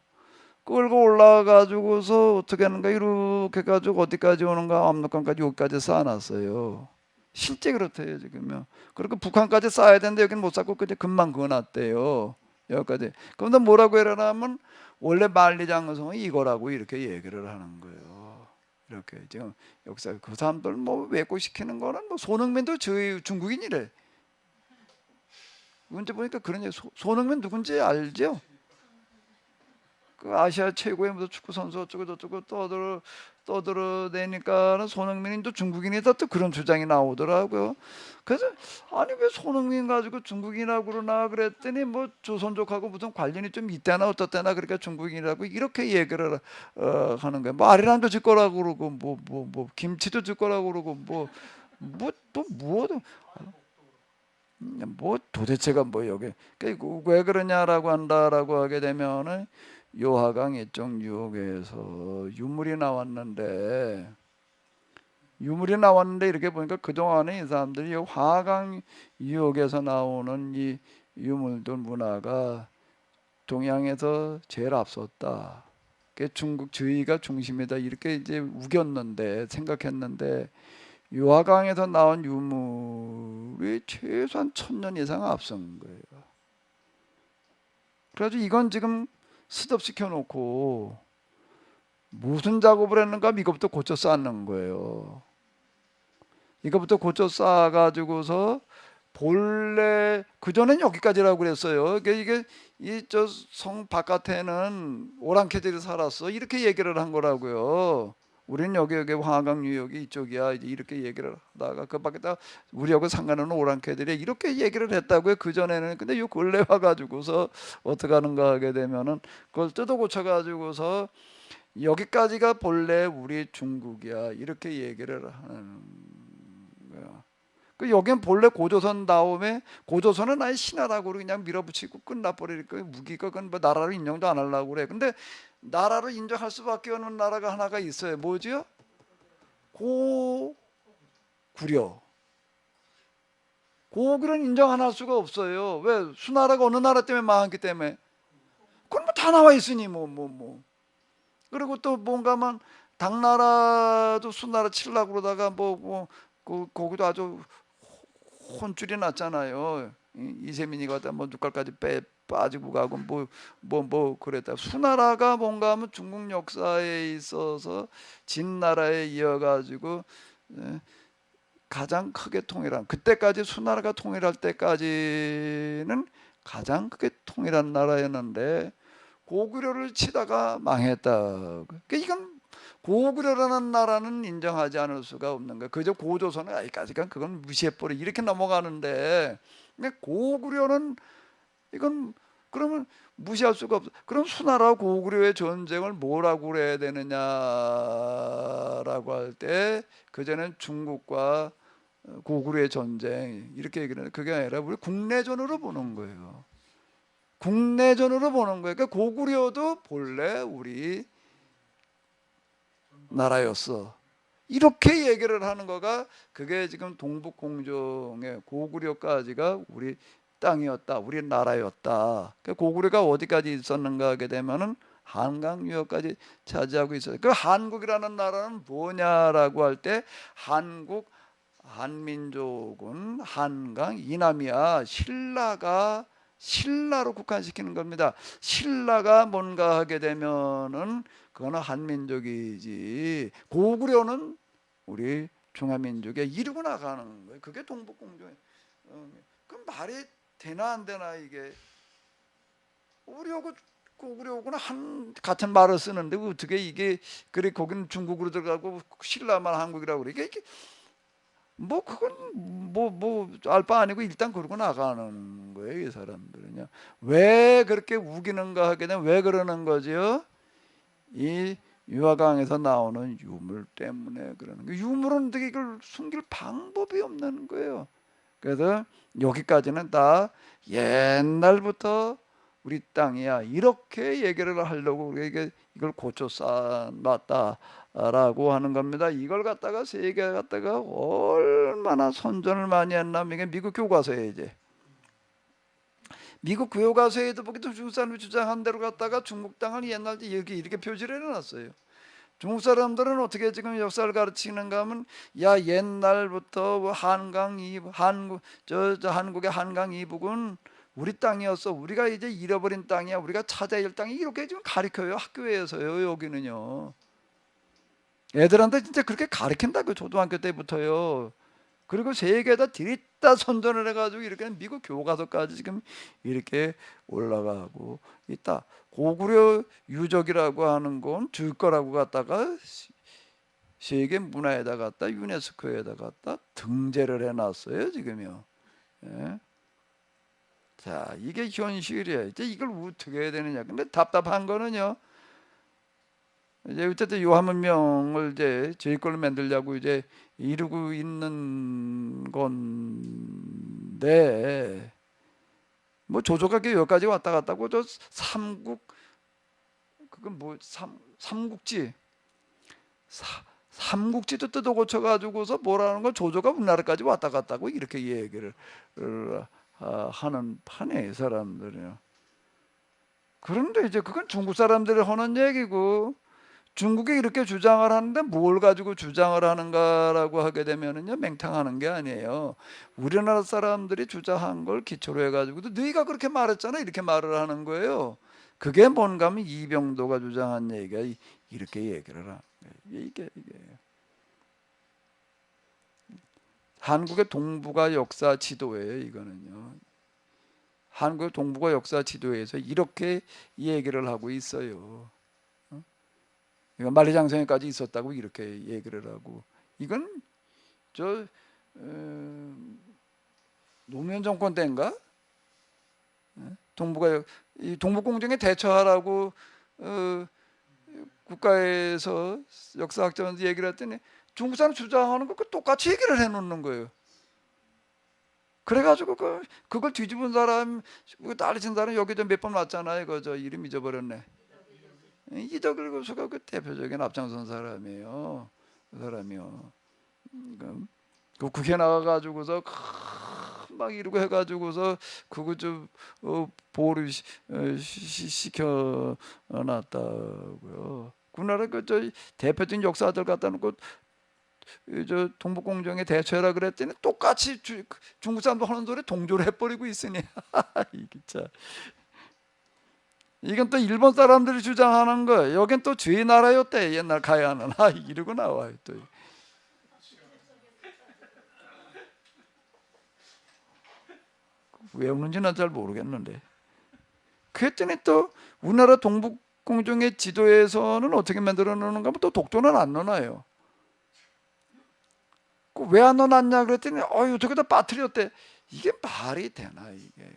끌고 올라가지고서 어떻게 하는가 이렇게 가지고 어디까지 오는가 압록강까지 여기까지 쌓아놨어요. 실제 그렇대요 지금요. 그리고 북한까지 쌓아야 되는데 여기는 못 쌓고 그냥 금방 그어놨대요. 여기까지. 그런데 뭐라고 해라면 원래 만리장성은 이거라고 이렇게 얘기를 하는 거예요. 이렇게 지금 역사 그 사람들 뭐 왜곡시키는 거는 뭐 손흥민도 저희 중국인이래. 문제 보니까 그런 얘기. 손흥민 누군지 알죠? 그 아시아 최고의 무슨 축구 선수 어쩌고 저쩌고 떠들어대니까는 손흥민도 중국인이다 또 그런 주장이 나오더라고요. 그래서 아니 왜 손흥민 가지고 중국인이라고 그러나 그랬더니 뭐 조선족하고 무슨 관련이 좀 있다나 어떻다나 그러니까 중국인이라고 이렇게 얘기를 하는 거예요. 뭐 아리랑도 질 거라고 그러고 뭐 김치도 질 거라고 그러고 뭐 도대체가 뭐 여기 왜 그러냐라고 한다라고 하게 되면은 요하강 이쪽 유역에서 유물이 나왔는데 이렇게 보니까 그동안에 이 사람들이 화강 유역에서 나오는 이 유물들 문화가 동양에서 제일 앞섰다. 중국 주의가 중심이다 이렇게 이제 우겼는데 생각했는데 유화강에서 나온 유물이 최소한 1000년 이상 앞선 거예요. 그래가지고 이건 지금 스톱시켜 놓고 무슨 작업을 했는가 이것부터 고쳐 쌓는 거예요. 이것부터 고쳐 쌓아가지고서 본래 그전엔 여기까지라고 그랬어요. 이게 이 저 성 바깥에는 오랑캐들이 살았어 이렇게 얘기를 한 거라고요. 우리는 여기 화강 유역이 이쪽이야 이제 이렇게 얘기를 하다가 그 밖에다 우리하고 상관없는 오랑캐들이 이렇게 얘기를 했다고요. 그 전에는. 근데 요 근래 와가지고서 어떻게 하는가 하게 되면은 그걸 뜯어 고쳐 가지고서 여기까지가 본래 우리 중국이야 이렇게 얘기를 하는 거야. 그 여긴 본래 고조선 다음에 고조선은 아예 신하라고 그냥 밀어붙이고 끝나버릴 거 무기가 그건 뭐 나라로 인정도 안 하려고 그래. 근데 나라로 인정할 수밖에 없는 나라가 하나가 있어요. 뭐지요? 고구려. 고구려는 인정 안 할 수가 없어요. 왜? 수나라가 어느 나라 때문에 망했기 때문에. 그건 뭐 다 나와 있으니 뭐. 그리고 또 뭔가만 당나라도 수나라 치려고 그러다가 거기도 아주 혼쭐이 났잖아요. 이세민이가 갖다 뭐 눈깔까지 빠지고 가고 그랬다. 수나라가 뭔가 하면 중국 역사에 있어서 진나라에 이어가지고 가장 크게 통일한 그때까지 수나라가 통일할 때까지는 가장 크게 통일한 나라였는데 고구려를 치다가 망했다. 그러니까 이건 고구려라는 나라는 인정하지 않을 수가 없는 거예요. 그저 고조선은 아직까지가 그건 무시해버려 이렇게 넘어가는데 고구려는 이건 그러면 무시할 수가 없어. 그럼 수나라 고구려의 전쟁을 뭐라고 그래야 되느냐라고 할 때 그전엔 중국과 고구려의 전쟁 이렇게 얘기를 하는데 그게 아니라 우리 국내전으로 보는 거예요. 국내전으로 보는 거예요. 그러니까 고구려도 본래 우리 나라였어. 이렇게 얘기를 하는 거가 그게 지금 동북공정의 고구려까지가 우리 땅이었다. 우리 나라였다. 그러니까 고구려가 어디까지 있었는가 하게 되면은 한강 유역까지 차지하고 있어요. 그 한국이라는 나라는 뭐냐라고 할 때 한국 한민족은 한강 이남이야. 신라로 국한시키는 겁니다. 신라가 뭔가 하게 되면은 그거는 한민족이지. 고구려는 우리 중화민족에 이루고 나가는 거예요. 그게 동북공정이에요. 그 말이 되나 안 되나 이게 우리하고 고구려하고는 한 같은 말을 쓰는데 어떻게 이게 그래 거기는 중국으로 들어가고 신라만 한국이라고 그래 이게 뭐 그건 뭐 알 바 아니고 일단 그러고 나가는 거예요 이 사람들은요. 왜 그렇게 우기는가 하게 되면 왜 그러는 거지요? 이 유화강에서 나오는 유물 때문에 그러는 거예요. 유물은 어떻게 이걸 숨길 방법이 없는 거예요. 그래서 여기까지는 다 옛날부터 우리 땅이야 이렇게 얘기를 하려고 우리에게 이걸 고쳐 쌓아놨다라고 하는 겁니다. 이걸 갖다가 세계가 갖다가 얼마나 선전을 많이 했나. 이게 미국 교과서에 이제 미국 교과서에도 보기도 중국 사람이 주장한 대로 갖다가 중국 땅을 옛날 이렇게 표지를 해놨어요. 중국 사람들은 어떻게 지금 역사를 가르치는가 하면 야 옛날부터 뭐 한강 이북 한국의 한강 이북은 우리 땅이었어. 우리가 이제 잃어버린 땅이야. 우리가 찾아야 할 땅이 이렇게 지금 가르쳐요. 학교에서요. 여기는요. 애들한테 진짜 그렇게 가르친다고 초등학교 때부터요. 그리고 세계에다 들이다 선전을 해가지고 이렇게 미국 교과서까지 지금 이렇게 올라가고 있다. 고구려 유적이라고 하는 건 줄 거라고 갖다가 세계 문화에다 갖다 유네스코에다 갖다 등재를 해놨어요 지금요. 예. 자 이게 현실이에요. 이제 이걸 어떻게 해야 되느냐. 근데 답답한 거는요. 이제 어쨌든 요한문명을 이제 저희 걸로 만들려고 이제 이루고 있는 건데 뭐 조조가 여기까지 왔다 갔다고 저 삼국 그건 뭐 삼국지 삼국지도 뜯어 고쳐 가지고서 뭐라는 건 조조가 우리나라까지 왔다 갔다고 이렇게 얘기를 하는 판에 사람들이요. 그런데 이제 그건 중국 사람들이 하는 얘기고 중국이 이렇게 주장을 하는데 뭘 가지고 주장을 하는가라고 하게 되면은요 맹탕하는 게 아니에요. 우리나라 사람들이 주장한 걸 기초로 해가지고도 너희가 그렇게 말했잖아 이렇게 말을 하는 거예요. 그게 뭔가 하면 이병도가 주장한 얘기가 이렇게 얘기를 하는 거예요. 이게 한국의 동북아 역사 지도예요. 이거는요. 한국의 동북아 역사 지도에서 이렇게 얘기를 하고 있어요. 만리장성에까지 있었다고 이렇게 얘기를 하고 이건 저 노무현 정권 때인가 동북공정에 대처하라고 국가에서 역사학자한테 얘기를 했더니 중국 사람 주장하는 거 똑같이 얘기를 해놓는 거예요. 그래가지고 그걸 뒤집은 사람, 따르친 사람 여기도 몇 번 왔잖아요. 저 이름 잊어버렸네. 이덕일 교수가 그 대표적인 앞장선 사람이에요. 그 사람이요. 그 국회 나가가지고서 막 이러고 해가지고서 그거 좀 보류 시켜놨다고요. 우리나라 저 대표적인 역사들 갖다 놓고 저 동북공정에 대처해라 그랬더니 똑같이 중국 사람도 하는 소리 동조를 해버리고 있으니 이게 참. 이건 또 일본 사람들이 주장하는 거. 여긴 또 저희 나라였대 옛날 가야는. 이러고 나와요 또. 왜 오는지는 잘 모르겠는데. 그랬더니 또 우리나라 동북공정의 지도에서는 어떻게 만들어 놓는가 하면 또 독도는 안 넣어놔요. 왜 안 넣어놨냐 그랬더니 저기다 빠뜨렸대. 이게 말이 되나 이게.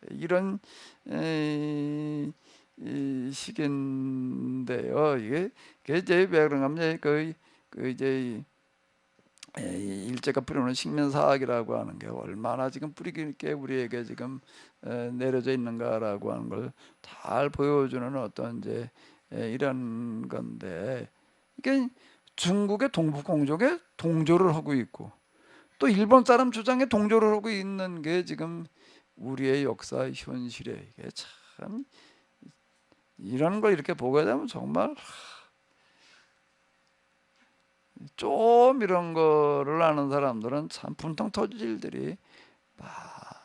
이런 식인데요. 이게 이제 왜 그런가 하면 그 이제 일제가 뿌려놓은 식민사학이라고 하는 게 얼마나 지금 뿌리 깊게 우리에게 지금 내려져 있는가라고 하는 걸 잘 보여주는 어떤 이제 이런 건데 이게 중국의 동북공정에 동조를 하고 있고 또 일본 사람 주장에 동조를 하고 있는 게 지금 우리의 역사 현실에 이게 참 이런 걸 이렇게 보게 되면 정말 좀 이런 거를 아는 사람들은 참 분통 터질 일들이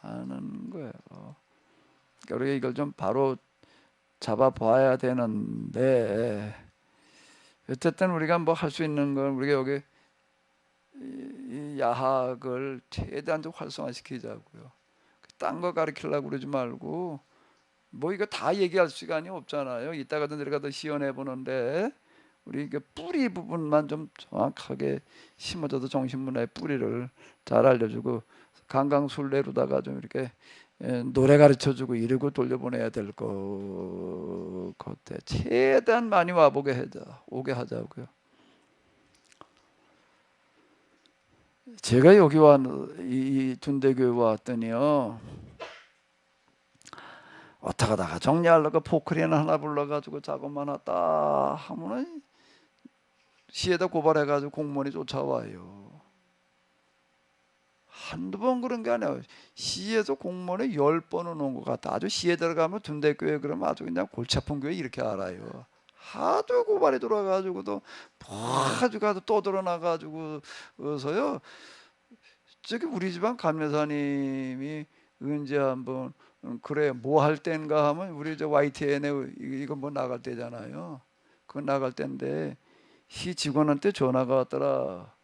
많은 거예요. 그러니까 우리가 이걸 좀 바로 잡아봐야 되는데 어쨌든 우리가 뭐 할 수 있는 건 우리가 여기 이 야학을 최대한 좀 활성화시키자고요. 딴 거 가르치려고 그러지 말고 뭐 이거 다 얘기할 시간이 없잖아요. 이따가도 내려가도 시연해 보는데 우리 이게 뿌리 부분만 좀 정확하게 심어줘도 정신문화의 뿌리를 잘 알려주고 강강술래로다가 좀 이렇게 노래 가르쳐주고 이러고 돌려보내야 될 것 같아. 최대한 많이 오게 하자고요. 제가 여기 이 둔대교회 왔더니요, 어떡하다가 정리하려고 포크레인 하나 불러가지고 작업만 하다 하면은 시에다 고발해가지고 공무원이 쫓아와요. 한두 번 그런 게 아니에요. 시에서 공무원이 10번은 온 것 같아. 아주 시에 들어가면 둔대교회 그러면 아주 그냥 골치 아픈 교회 이렇게 알아요. 하도 고발이 들어와가지고도 아주 가도 또 드러나가지고 어서요. 저기 우리 집안 감매사님이 언제 한번 그래 뭐 할 땐가 하면 우리 저 YTN에 이거 뭐 나갈 때잖아요. 그거 나갈 때인데 시 직원한테 전화가 왔더라.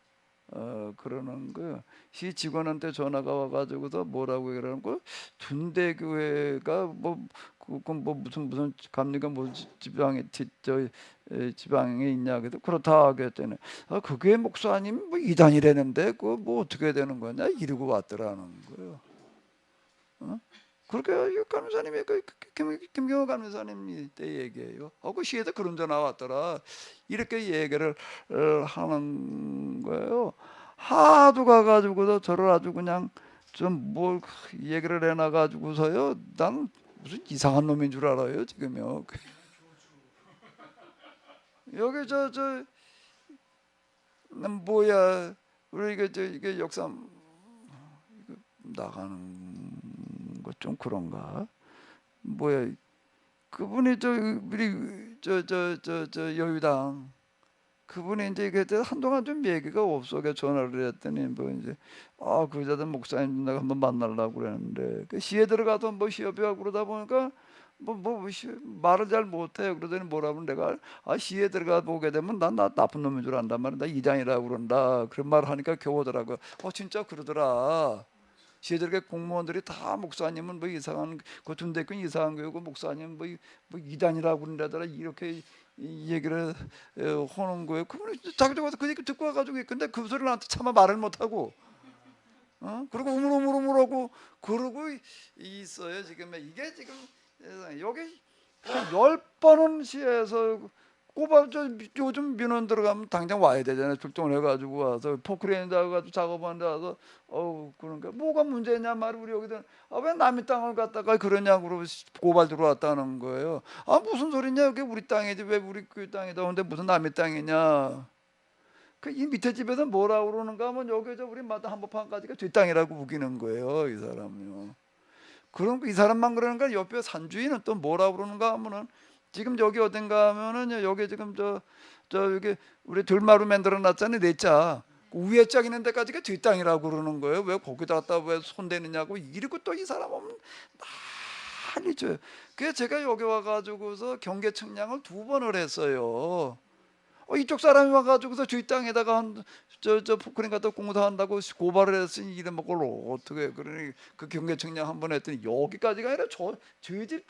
그러는 거. 시 직원한테 전화가 와가지고서 뭐라고 그러는 거. 둔대교회가 뭐 무슨 감리가 뭐 지방에 있냐 그래도 그렇다 하겠더니 그 교회 목사님 뭐 이단이라는데 그거 뭐 어떻게 되는 거냐 이러고 왔더라는 거예요. 그렇게 감사님이 김경호 감사님이 때 얘기해요. 그 시에도 그런 전화 왔더라. 이렇게 얘기를 하는 거예요. 하도 가가지고도 저를 아주 그냥 좀 뭐 얘기를 해놔가지고서요. 난 무슨 이상한 놈인 줄 알아요 지금요. 여기 뭐야 우리 이게 역사 나가는 것 좀 그런가? 뭐야 그분이 우리 여유당 그분이 이제 이게 한동안 좀 얘기가 없어게 전화를 했더니 뭐 이제 그 여자들 목사님 내가 한번 만나려고 그랬는데 그 시에 들어가서 뭐 시협이하고 그러다 보니까 말을 잘 못해요. 그러더니 뭐라면 내가 시에 들어가 보게 되면 난 나쁜 놈인 줄 안단 말이야. 나 이장이라고 그런다. 그런 말을 하니까 겨우더라고. 진짜 그러더라. 시에들게 공무원들이 다 목사님은 뭐 이상한 그 둔대교는 이상한 교회고 목사님 뭐 이단이라고 그런다더라 이렇게 이 얘기를 하는 거예요. 그분이 자기도 가서 그 얘기 듣고 와가지고 근데 그 소리를 나한테 차마 말을 못하고 그리고 우물우물하고 그러고 있어요. 지금 이게 지금 여기 10번은 시에서 요즘 민원 들어가면 당장 와야 되잖아요. 출동을 해가지고 와서 포크레인에다 가지고 작업하는데 와서 그러니까 뭐가 문제냐 말이 우리 여기다 왜 남의 땅을 갖다가 그러냐고 그러고 고발 들어왔다는 거예요. 무슨 소리냐 여기 우리 땅이지 왜 우리 그 땅이다 근데 무슨 남의 땅이냐. 이 밑에 집에서 뭐라고 그러는가 하면 여기 우리 마다 한복판까지가 뒷땅이라고 우기는 거예요. 이 사람이요. 그럼 이 사람만 그러는가 옆에 산주인은 또 뭐라고 그러는가 하면은 지금 여기 어딘가 하면은 여기 지금 여기 우리 들마루 만들어 놨잖아요. 넷자 위에 짝 있는 데까지가 뒷땅이라고 그러는 거예요. 왜 거기다 갖다 왜 손대느냐고 이러고 또 이 사람 오면 난리죠. 그래서 제가 여기 와가지고서 경계 측량을 2번을 했어요. 이쪽 사람이 와가지고서 저희 땅에다가 포크레인 갖다 공사한다고 고발을 했으니 이런 걸 어떻게 그러니 그 경계 측량 한 번 했더니 여기까지가 아니라 저희 집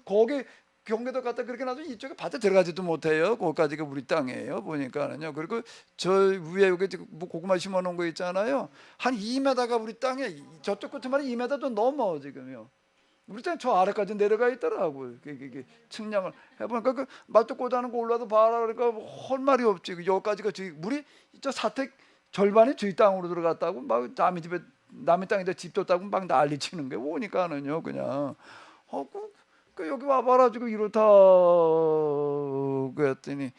거기 경계도 갖다 그렇게 놔두면 이쪽에 밭에 들어가지도 못해요. 거기까지가 우리 땅이에요. 보니까는요. 그리고 저 위에 여기 뭐 고구마 심어놓은 거 있잖아요. 한 2m가 우리 땅에 저쪽 끝에만 2m도 넘어 지금요. 우리 땅 저 아래까지 내려가 있더라고요. 측량을 해보니까 그 말뚝 꽂아놓은 거 올라도 봐라 그러니까 할 말이 없지. 여기까지가 물이 저 사택 절반이 저희 땅으로 들어갔다고 막 남의 땅에다 집 줬다고 막 난리치는 게 오니까는요 그냥 여기 와봐라 지금 이렇다 그랬더니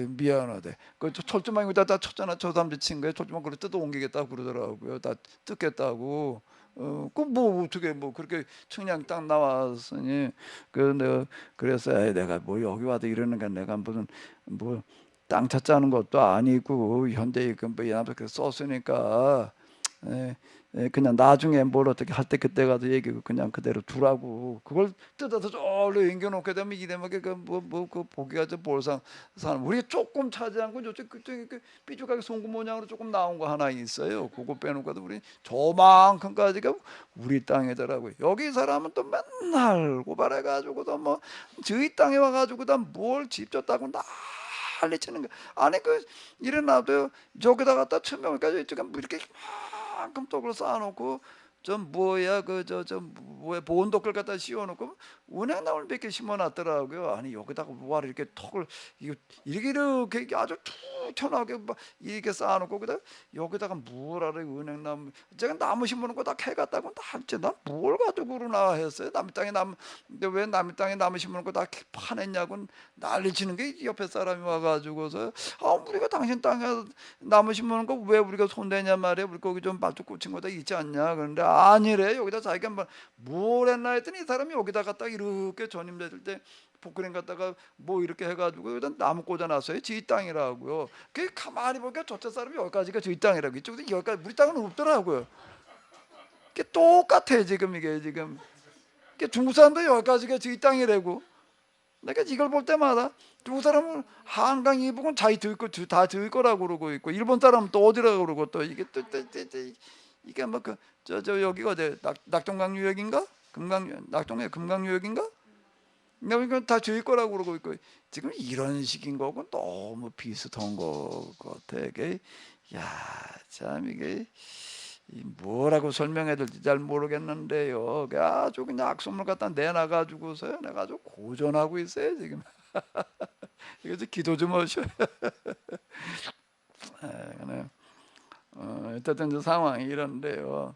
미안하대. 그 철조망 다 쳤잖아. 저 사람들 친 거예요. 철조망 그걸 뜯어 옮기겠다고 그러더라고요. 다 뜯겠다고. 그 뭐 어떻게 뭐 그렇게 측량 딱 나왔으니 내가 그래서 내가 뭐 여기 와도 이러는 게 내가 무슨 뭐 땅 찾자는 것도 아니고 현대 뭐 그래서 썼으니까 그냥 나중에 뭘 어떻게 할 때 그때 가서 얘기고 그냥 그대로 두라고. 그걸 뜯어서 저로 앵겨놓게 되면 이대목에 그뭐그 보기가 좀 볼상 사람 우리 조금 차지한 건 저쪽 그쪽에 그 삐죽하게 송구 모양으로 조금 나온 거 하나 있어요. 그거 빼놓고도 우리 저만큼까지가 우리 땅이더라고요. 여기 사람은 또 맨날 고발해가지고도 뭐 저희 땅에 와가지고도 뭘 집 줬다고 난리 치는 거. 아니 그 일어나도 저기다 갖다 천명까지 이쪽에 뭐 이렇게 만큼 떡을 쌓아놓고 좀 뭐야 그 저 뭐야 보온독을 갖다 씌워놓고 은행 나물 몇 개 심어놨더라고요. 아니 여기다가 뭐하러 이렇게 턱을 이렇게 아주 툭 튀어나오게 막 이렇게 쌓아놓고 그다 여기다가 뭘 알아 은행 나무 제가 나무 심어놓은 거 다 캐갔다고 난지 난뭘 가지고 그러나 했어요. 남의 땅에 나무 근데 왜 남의 땅에 나무 심어놓은 거 다 파냈냐고 난리치는 게 옆에 사람이 와가지고서 우리가 당신 땅에 나무 심어놓은 거 왜 우리가 손대냐 말이야. 우리 거기 좀 발톱 꽂힌 거 다 있지 않냐. 그런데 아니래. 여기다 자기가 뭘 했나 했더니 이 사람이 여기다 갖다 이렇게 전임됐을 때 포크레인 갖다가 뭐 이렇게 해가지고 여기다 나무 꽂아놨어요. 지 땅이라고요. 그 가만히 보니까 저쪽 사람이 여기까지가 지 땅이라고. 이쪽도 여기까지 우리 땅은 없더라고요. 그게 똑같아 지금 이게 지금. 중국 사람도 여기까지가 지 땅이라고. 내가 이걸 볼 때마다 중국 사람은 한강 이북은 자기 다 들 거라고 그러고 있고 일본 사람은 또 어디라고 그러고 또 이게 또 이게 뭐 그 저 여기가 어디 낙동강유역인가 낙동의 금강유역인가 그러니까 다 저희 거라고 그러고 있고 지금 이런 식인 거고 너무 비슷한 거 같아. 이게 참 이게 뭐라고 설명해야 될지 잘 모르겠는데요. 아주 그냥 악소문 갖다 내놔가지고서요. 내가 아주 고전하고 있어요 지금. 이거 좀 기도 좀 하셔. 어쨌든 저 상황이 이런데요.